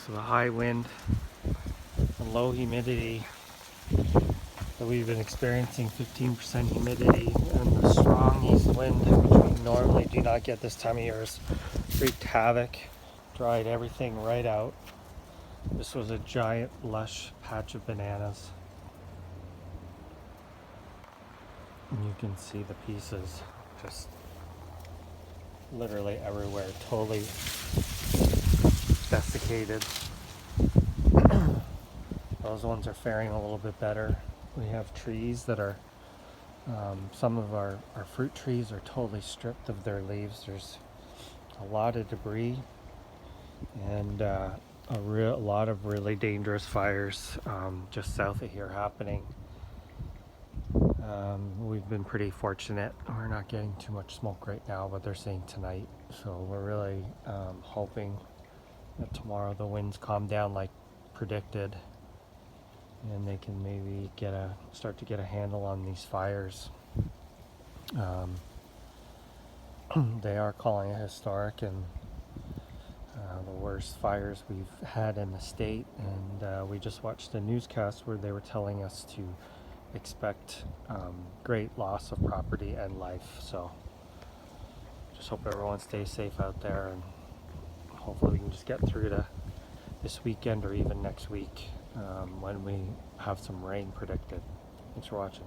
So the high wind and low humidity that we've been experiencing, 15% humidity, and the strong east wind, which we normally do not get this time of year, has wreaked havoc, dried everything right out. This was a giant lush patch of bananas, and you can see the pieces just literally everywhere, totally desiccated. Those ones are faring a little bit better. We have trees that are, some of our fruit trees are totally stripped of their leaves. There's a lot of debris and a lot of really dangerous fires just south of here happening. We've been pretty fortunate. We're not getting too much smoke right now, but they're saying tonight. So we're really hoping that tomorrow the winds calm down like predicted, and they can maybe start to get a handle on these fires. They are calling it historic and the worst fires we've had in the state, and we just watched a newscast where they were telling us to expect great loss of property and life. So just hope everyone stays safe out there, and hopefully we can just get through to this weekend or even next week when we have some rain predicted. Thanks for watching.